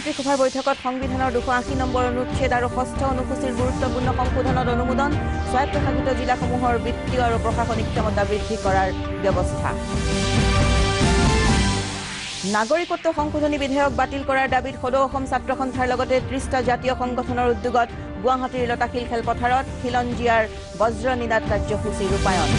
মন্ত্ৰীসভাৰ বৈঠকত সংবিধানৰ 280 নম্বৰ অনুচ্ছেদ আৰু 6ষ্ঠ অনুসূচীৰ গুৰুত্বপূৰ্ণ সংশোধনত অনুমোদন স্বায়ত্তশাসিত জিলাসমূহৰ বিত্তীয় আৰু প্ৰশাসনিক ক্ষমতা বৃদ্ধি কৰাৰ ব্যৱস্থা নাগৰিকত্ব সংশোধনী বিধেয়ক বাতিল কৰাৰ দাবীত সদৌ অসম ছাত্ৰ সন্থাৰ লগতে 30টা জাতীয় সংগঠনৰ উদ্যোগত গুৱাহাটীৰ লতাশিল খেলপথাৰত খিলঞ্জীয়াৰ বজ্ৰ নিনাদ কাৰ্যসূচী ৰূপায়ণ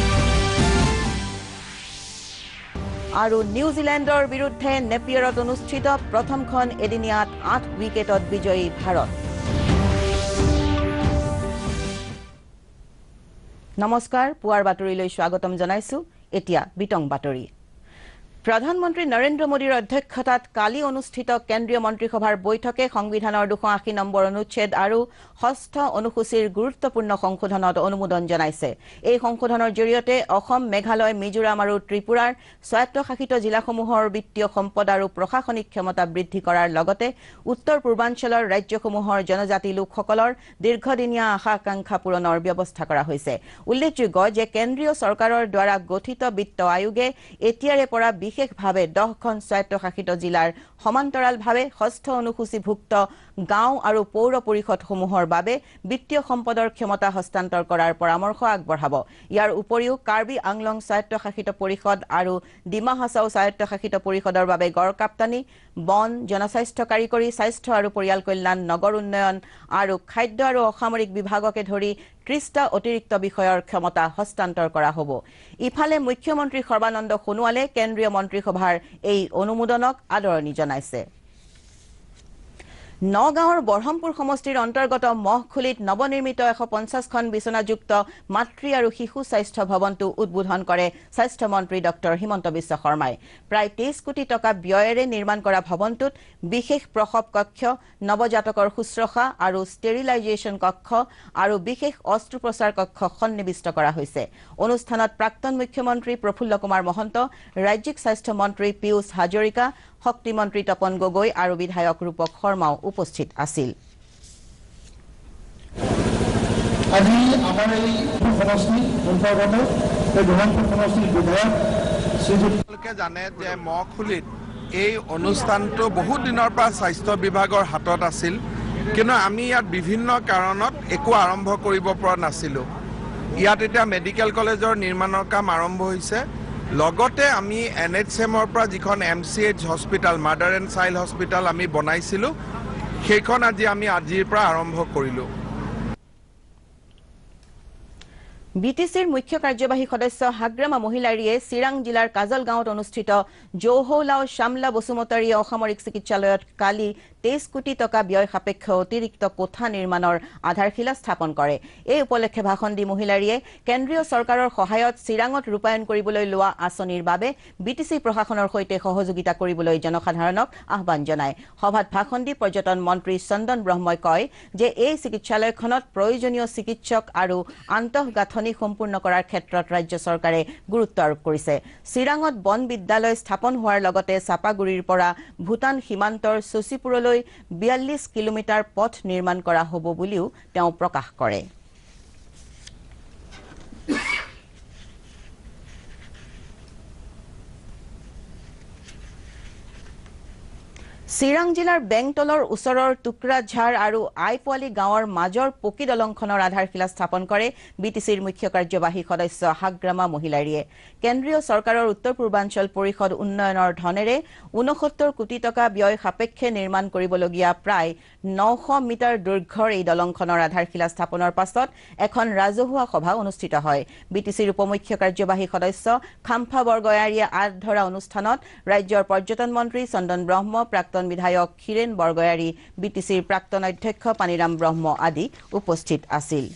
আৰু নিউজিলেণ্ডৰ বিৰুদ্ধে নেপিয়াৰত অনুষ্ঠিত প্ৰথমখন এদিনীয়াত 8 উইকেটত বিজয়ী ভাৰত নমস্কাৰ পুৱাৰ বাতৰিলৈ স্বাগতম জনাইছো এতিয়া বিতং বাতৰি প্ৰধানমন্ত্ৰী নৰেন্দ্ৰ মোদীৰ অধ্যক্ষতাত কালি অনুষ্ঠিত কেন্দ্ৰীয় মন্ত্ৰীসভাৰ বৈঠকে সংবিধানৰ 280 নম্বৰ অনুচ্ছেদ আৰু 6ষ্ঠ অনুসূচীৰ গুৰুত্বপূৰ্ণ সংশোধনত অনুমোদন জনাইছে এই সংশোধনৰ জৰিয়তে অসম মেঘালয় মিজোৰাম আৰু ত্ৰিপুৰাৰ স্বায়ত্তশাসিত জিলাসমূহৰ বিত্তীয় সম্পদ আৰু প্ৰশাসনিক ক্ষমতা বৃদ্ধি কৰাৰ লগতে উত্তৰ পূৰ্বাঞ্চলৰ ৰাজ্যসমূহৰ জনজাতি লোকসকলৰ দীৰ্ঘদিনীয়া আশা আকাংক্ষা পূৰণৰ ব্যৱস্থা কৰা হৈছে উল্লেখযোগ্য যে কেন্দ্ৰীয় চৰকাৰৰ দ্বাৰা গঠিত বিত্ত আয়োগে এতিয়াৰে পৰা বিশেষভাৱে 10খন স্বায়ত্তশাসিত জিলাৰ সমান্তৰালভাৱে 6ষ্ঠ অনুসূচীভুক্ত গাঁও আৰু পৌৰ পৰিষদসমূহৰ বাবে বিত্তীয় সম্পদৰ ক্ষমতা হস্তান্তৰ কৰাৰ পৰামৰ্শ আগবঢ়াব ইয়াৰ উপৰিও কাৰ্বি আংলং স্বায়ত্তশাসিত পৰিষদ আৰু ডিমা হাছাও স্বায়ত্তশাসিত পৰিষদৰ বাবে গড় কাপ্তানি বন জনস্বাস্থ্য কাৰিকৰী স্বাস্থ্য আৰু পৰিয়াল কল্যাণ নগৰ উন্নয়ন আৰু খাদ্য আৰু অসামৰিক বিভাগকে ধৰি 30টা অতিৰিক্ত বিষয়ৰ ক্ষমতা হস্তান্তৰ কৰা হ'ব ইফালে মুখ্যমন্ত্ৰী সৰ্বানন্দ সোণোৱালে কেন্দ্ৰীয় মন্ত্ৰীসভাৰ এই অনুমোদনক আদৰণি জনাইছে নগাঁৱৰ বৰহমপুৰ সমষ্টিৰ অন্তৰ্গত মহখুলিত নৱনিৰ্মিত 150খন বিছনাযুক্ত মাতৃ আৰু শিশু স্বাস্থ্য ভৱনটো উদ্বোধন কৰে স্বাস্থ্য মন্ত্ৰী ডক্টৰ হিমন্ত বিশ্ব শৰ্মাই প্ৰায় 23 কোটি টকা ব্যয়েৰে নিৰ্মাণ কৰা ভৱনটোত বিশেষ প্ৰসৱ কক্ষ নৱজাতকৰ শুশ্ৰূষা আৰু ষ্টেৰিলাইজেশ্যন কক্ষ আৰু বিশেষ অস্ত্ৰোপচাৰ কক্ষ সন্নিৱিষ্ট কৰা হৈছে অনুষ্ঠানত প্ৰাক্তন মুখ্যমন্ত্ৰী প্ৰফুল্ল কুমাৰ মহন্ত ৰাজ্যিক স্বাস্থ্য মন্ত্ৰী পীয়ুষ হাজৰিকা শক্তি মন্ত্ৰী তপন গগৈ আৰু বিধায়ক ৰূপক শৰ্মাও উপস্থিত আছিল আজি আমাৰ এই সমষ্টি অন্তৰ্গত এই বৰহমপুৰ সমষ্টিৰ বিধায়ক শ্ৰীযুক্তলোকে জানে যে মহখুলিত এই অনুষ্ঠানটো বহুত দিনৰ পৰা স্বাস্থ্য বিভাগৰ হাতত আছিল কিন্তু আমি ইয়াত বিভিন্ন কাৰণত একো আৰম্ভ কৰিব পৰা নাছিলোঁ ইয়াত এতিয়া মেডিকেল কলেজৰ নিৰ্মাণৰ কাম আৰম্ভ হৈছে লগতে আমি NHMৰ পৰা যিখন MCH hospital mother and child hospital আমি বনাইছিলোঁ সেইখন আমি আজিৰ পৰা আৰম্ভ কৰিলোঁ বিটিচিৰ মুখ্য কাৰ্যবাহী সদস্য হাগ্ৰামা মহিলাৰীয়ে চিৰাং জিলাৰ কাজল গাঁৱত অনুষ্ঠিত জৌহৌলাও শ্যামলা বসুমতাৰী অসামৰিক চিকিৎসালয়ত কালি 23 কোটি টকা ব্যয় সাপেক্ষ অতিৰিক্ত কোঠা নিৰ্মাণৰ আধাৰশিলা স্থাপন কৰে এই উপলক্ষে ভাষণ দি মহিলাৰীয়ে কেন্দ্ৰীয় চৰকাৰৰ সহায়ত চিৰাঙত ৰূপায়ণ কৰিবলৈ লোৱা আঁচনিৰ বাবে বিটিচি প্ৰশাসনৰ সৈতে সহযোগিতা কৰিবলৈ জনসাধাৰণক আহ্বান জনায় সভাত ভাষণ দি পৰ্যটন মন্ত্ৰী চন্দন ব্ৰহ্মই কয় যে এই চিকিৎসালয়খনত প্ৰয়োজনীয় চিকিৎসক আৰু আন্তঃগাঁথনি সম্পূৰ্ণ কৰাৰ ক্ষেত্ৰত ৰাজ্য চৰকাৰে গুৰুত্ব আৰোপ কৰিছে চিৰাঙত বন বিদ্যালয় স্থাপন হোৱাৰ লগতে চাপাগুৰিৰ পৰা ভূটান সীমান্তৰ চচিপুৰলৈ 42 কিলোমিটাৰ পথ নিৰ্মাণ কৰা হ'ব বুলিও তেওঁ প্ৰকাশ কৰে চিৰাং জিলাৰ বেংতলৰ ওচৰৰ টুকৰাঝাৰ আৰু আইপোৱালি গাঁৱৰ মাজৰ পকী দলংখনৰ আধাৰশিলা স্থাপন কৰে বিটিচিৰ মুখ্য কাৰ্যবাহী সদস্য হাগ্ৰামা মহিলাৰীয়ে কেন্দ্ৰীয় চৰকাৰৰ উত্তৰ পূৰ্বাঞ্চল পৰিষদ উন্নয়নৰ ধনেৰে 69 কোটি টকা ব্যয় সাপেক্ষে নিৰ্মাণ কৰিবলগীয়া প্ৰায় 900 মিটাৰ দৈৰ্ঘ্যৰ এই দলংখনৰ আধাৰশিলা স্থাপনৰ পাছত এখন ৰাজহুৱা সভা অনুষ্ঠিত হয় বিটিচিৰ উপমুখ্য কাৰ্যবাহী সদস্য খাম্ফা বৰগয়াৰীয়ে আদ ধৰা অনুষ্ঠানত ৰাজ্যৰ পৰ্যটন মন্ত্ৰী চন্দন ব্ৰহ্ম প্ৰাক্তন বিধায়ক খিৰেন বৰগয়াৰী বিটিচিৰ প্ৰাক্তন অধ্যক্ষ পানিৰাম ব্ৰহ্ম আদি উপস্থিত আছিল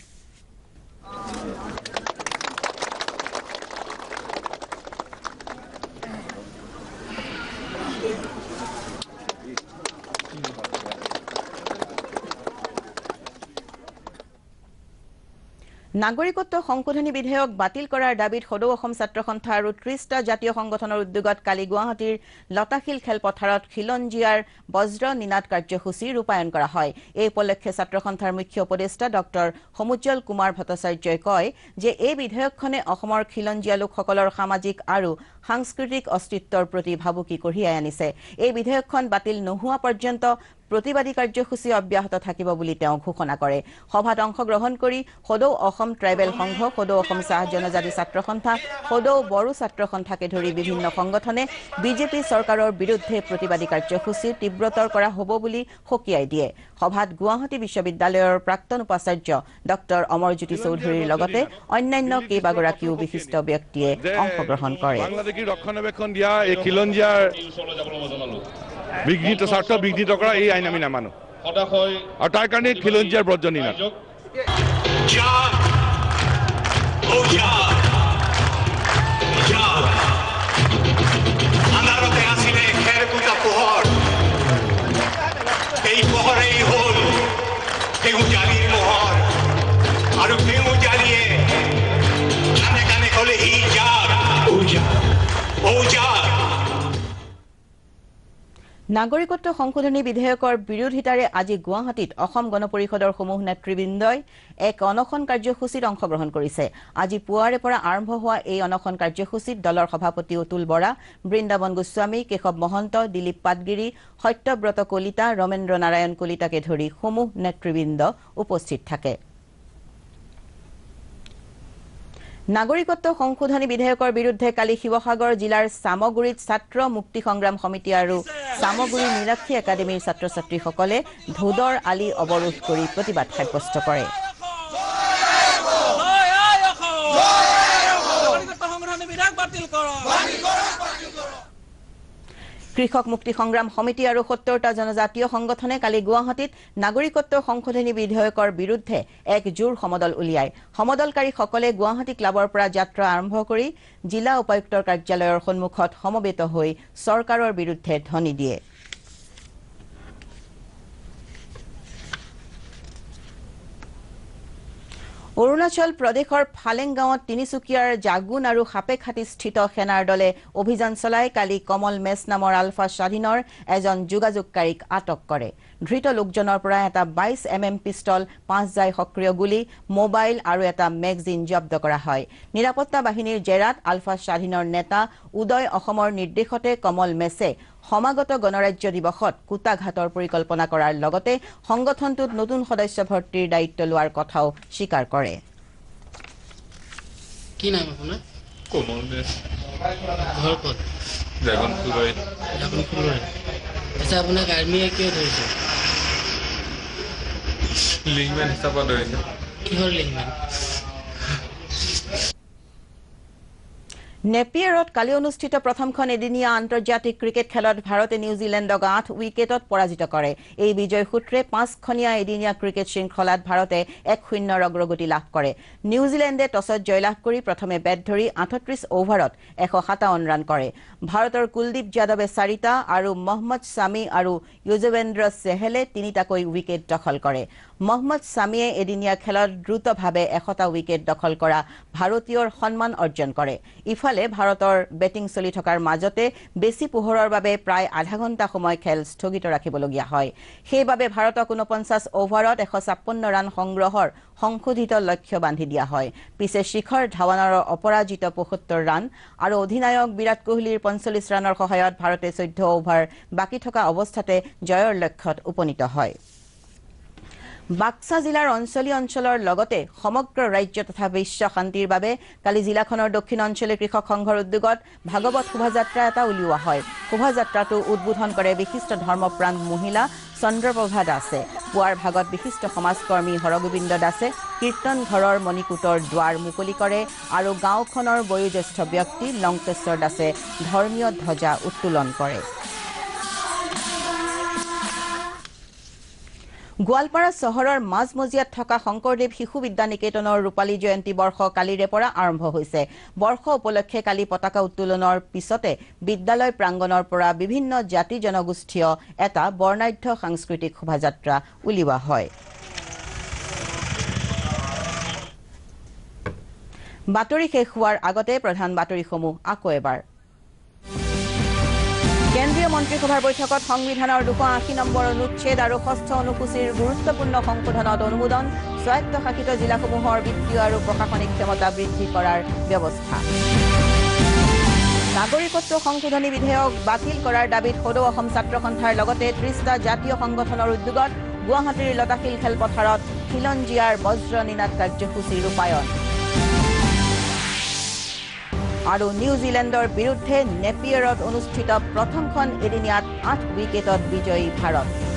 নাগৰিকত্ব সংশোধনী বিধেয়ক বাতিল কৰাৰ দাবীত সদৌ অসম ছাত্ৰ সন্থা আৰু 30টা জাতীয় সংগঠনৰ উদ্যোগত কালি গুৱাহাটীৰ লতাশিল খেলপথাৰত খিলঞ্জীয়াৰ বজ্ৰ নিনাদ কাৰ্যসূচী ৰূপায়ণ কৰা হয় এই উপলক্ষে ছাত্ৰ সন্থাৰ মুখ্য উপদেষ্টা ডক্টৰ সমুজ্জ্বল কুমাৰ ভট্টাচাৰ্যই কয় যে এই বিধেয়কখনে অসমৰ খিলঞ্জীয়া লোকসকলৰ সামাজিক আৰু সাংস্কৃতিক অস্তিত্বৰ প্ৰতি ভাবুকি কঢ়িয়াই আনিছে এই বিধেয়কখন বাতিল নোহোৱা পৰ্যন্ত প্ৰতিবাদী কাৰ্যসূচী অব্যাহত থাকিব বুলি তেওঁ ঘোষণা কৰে সভাত অংশগ্ৰহণ কৰি সদৌ অসম ট্ৰাইবেল সংঘ সদৌ অসম চাহ জনজাতি ছাত্ৰ সন্থা সদৌ বড়ো ছাত্ৰ সন্থাকে ধৰি বিভিন্ন সংগঠনে বিজেপি চৰকাৰৰ বিৰুদ্ধে প্ৰতিবাদী কাৰ্যসূচী তীব্ৰতৰ কৰা হ'ব বুলি সকীয়াই দিয়ে সভাত গুৱাহাটী বিশ্ববিদ্যালয়ৰ প্ৰাক্তন উপাচাৰ্য ডক্টৰ অমৰজ্যোতি চৌধুৰীৰ লগতে অন্যান্য কেইবাগৰাকীও বিশিষ্ট ব্যক্তিয়ে অংশগ্ৰহণ কৰে বাংলাদেশী ৰক্ষণাবেক্ষণ দিয়া এই খিলঞ্জিয়াৰ বিঘ্নিত স্বাৰ্থ বিঘ্নিত কৰা এই আইন আমি নামানো আৰু তাৰ কাৰণে খিলঞ্জিয়াৰ ব্ৰজনী না এই পোহৰেই হ'ল তেওঁ জালিৰ মোহৰ আৰু তেওঁ জালিয়ে কানে কানে ক'লে ই যাৰ ও যাৰ নাগৰিকত্ব সংশোধনী বিধেয়কৰ বিৰোধিতাৰে আজি গুৱাহাটীত অসম গণ পৰিষদৰ সমূহ নেতৃবৃন্দই এক অনশন কাৰ্যসূচীত অংশগ্ৰহণ কৰিছে আজি পুৱাৰে পৰা আৰম্ভ হোৱা এই অনশন কাৰ্যসূচীত দলৰ সভাপতি অতুল বৰা বৃন্দাবন গোস্বামী কেশৱ মহন্ত দিলীপ পাটগিৰি সত্যব্ৰত কলিতা ৰমেন্দ্ৰ নাৰায়ণ কলিতাকে ধৰি সমূহ নেতৃবৃন্দ উপস্থিত থাকে নাগৰিকত্ব সংশোধনী বিধেয়কৰ বিৰুদ্ধে কালি শিৱসাগৰ জিলাৰ সামগুৰিত ছাত্ৰ মুক্তি সংগ্ৰাম সমিতি আৰু সামগুৰি মীনাক্ষী একাডেমীৰ ছাত্ৰ ছাত্ৰীসকলে ধোদৰ আলি অৱৰোধ কৰি প্ৰতিবাদ সাব্যস্ত কৰে কৃষক মুক্তি সংগ্ৰাম সমিতি আৰু ৭০টা জনজাতীয় সংগঠনে কালি গুৱাহাটীত নাগৰিকত্ব সংশোধনী বিধেয়কৰ বিৰুদ্ধে এক জোৰ সমদল উলিয়ায় সমদলকাৰীসকলে গুৱাহাটী ক্লাবৰ পৰা যাত্ৰা আৰম্ভ কৰি জিলা উপায়ুক্তৰ কাৰ্যালয়ৰ সন্মুখত সমবেত হৈ চৰকাৰৰ বিৰুদ্ধে ধ্বনি দিয়ে অৰুণাচল প্ৰদেশৰ ফালেংগাঁৱত তিনিচুকীয়াৰ জাগুন আৰু হাপেখাটি স্থিত সেনাৰ দলে অভিযান চলাই কালি কমল মেছ নামৰ আলফা স্বাধীনৰ এজন যোগাযোগকাৰীক আটক কৰে ধৃত লোকজনৰ পৰা এটা 22 mm পিষ্টল 5 জাই সক্ৰিয় গুলী মোবাইল আৰু এটা মেগজিন জব্দ কৰা হয় নিৰাপত্তা বাহিনীৰ জেৰাত আলফা স্বাধীনৰ নেতা উদয় অসমৰ নিৰ্দেশতে কমল মেছে সমাগত গণৰাজ্য দিৱসত কুটাঘাটৰ পৰিকল্পনা কৰাৰ লগতে সংগঠনটোত নতুন সদস্য ভৰ্তিৰ দায়িত্ব লোৱাৰ কথাও স্বীকাৰ কৰে কি নাম আপোনাৰ কমল মেছ ঘৰ ক'ত ড্ৰাগনফুলৰে আচ্ছা আপোনাক আৰ্মীয়ে কিয় ধৰিছে লিংকমেন হিচাপত ধৰিছে কিহৰ লিংকমেন নেপিয়াৰত কালি অনুষ্ঠিত প্ৰথমখন এদিনীয়া আন্তৰ্জাতিক ক্ৰিকেট খেলত ভাৰতে নিউজিলেণ্ডক 8 উইকেটত পৰাজিত কৰে এই বিজয় সূত্ৰে 5খনীয়া এদিনীয়া ক্ৰিকেট শৃংখলাত ভাৰতে 1-0 অগ্ৰগতি লাভ কৰে নিউজিলেণ্ডে টছত জয়লাভ কৰি প্ৰথমে বেট ধৰি 38 অভাৰত 157 ৰান কৰে ভাৰতৰ কুলদীপ যাদৱে 4টা আৰু মহম্মদ শামী আৰু যুজবেন্দ্ৰ চেহেলে 3টাকৈ উইকেট দখল কৰে মহম্মদ শামীয়ে এদিনীয়া খেলত দ্ৰুতভাৱে 100টা উইকেট দখল কৰা ভাৰতীয়ৰ সন্মান অৰ্জন কৰে ইফালে ভাৰতৰ বেটিং চলি থকাৰ মাজতে বেছি পোহৰৰ বাবে প্ৰায় আধা ঘণ্টা সময় খেল স্থগিত ৰাখিবলগীয়া হয় সেইবাবে ভাৰতক 49 অভাৰত 156 ৰান সংগ্ৰহৰ সংশোধিত লক্ষ্য বান্ধি দিয়া হয় পিছে শিখৰ ধাৱানৰ অপৰাজিত 75 ৰান আৰু অধিনায়ক বিৰাট কোহলিৰ 45 ৰানৰ সহায়ত ভাৰতে 14 অভাৰ বাকি থকা অৱস্থাতে জয়ৰ লক্ষ্যত উপনীত হয় বাক্সা জিলাৰ অঞ্চলৰ লগতে সমগ্ৰ ৰাজ্য তথা বিশ্ব শান্তিৰ বাবে কালি জিলাখনৰ দক্ষিণ অঞ্চলৰ কৃষক সংঘৰ উদ্যোগত ভাগৱত শোভাযাত্ৰা এটা উলিওৱা হয় শোভাযাত্ৰাটো উদ্বোধন কৰে বিশিষ্ট ধৰ্মপ্ৰাণ মহিলা চন্দ্ৰপ্ৰভা দাসে পুৱাৰ ভাগত বিশিষ্ট সমাজকৰ্মী হৰগোবিন্দ দাসে কীৰ্তন ঘৰৰ মণিকূটৰ দুৱাৰ মুকলি কৰে আৰু গাঁওখনৰ বয়োজ্যেষ্ঠ ব্যক্তি লংকেশ্বৰ দাসে ধৰ্মীয় ধ্বজা উত্তোলন কৰে গোৱালপাৰা চহৰৰ মাজমজিয়াত থকা শংকৰদেৱ শিশু বিদ্যা নিকেতনৰ ৰূপালী জয়ন্তী বৰ্ষ কালিৰে পৰা আৰম্ভ হৈছে বৰ্ষ উপলক্ষে কালি পতাকা উত্তোলনৰ পিছতে বিদ্যালয় প্ৰাংগণৰ পৰা বিভিন্ন জাতি জনগোষ্ঠীয় এটা বৰ্ণাঢ্য সাংস্কৃতিক শোভাযাত্ৰা উলিওৱা হয় বাতৰি শেষ হোৱাৰ আগতে প্ৰধান বাতৰিসমূহ আকৌ এবাৰ কেন্দ্ৰীয় মন্ত্ৰীসভাৰ বৈঠকত সংবিধানৰ 280 নম্বৰ অনুচ্ছেদ আৰু 6ষ্ঠ অনুসূচীৰ গুৰুত্বপূৰ্ণ সংশোধনত অনুমোদন স্বায়ত্তশাসিত জিলাসমূহৰ বিত্তীয় আৰু প্ৰশাসনিক ক্ষমতা বৃদ্ধি কৰাৰ ব্যৱস্থা নাগৰিকত্ব সংশোধনী বিধেয়ক বাতিল কৰাৰ দাবীত সদৌ অসম ছাত্ৰ সন্থাৰ লগতে 30টা জাতীয় সংগঠনৰ উদ্যোগত গুৱাহাটীৰ লতাশিল খেলপথাৰত খিলঞ্জীয়াৰ বজ্ৰ নিনাদ কাৰ্যসূচী ৰূপায়ণ আৰু নিউজিলেণ্ডৰ বিৰুদ্ধে নেপিয়াৰত অনুষ্ঠিত প্ৰথমখন এদিনীয়াত 8 উইকেটত বিজয়ী ভাৰত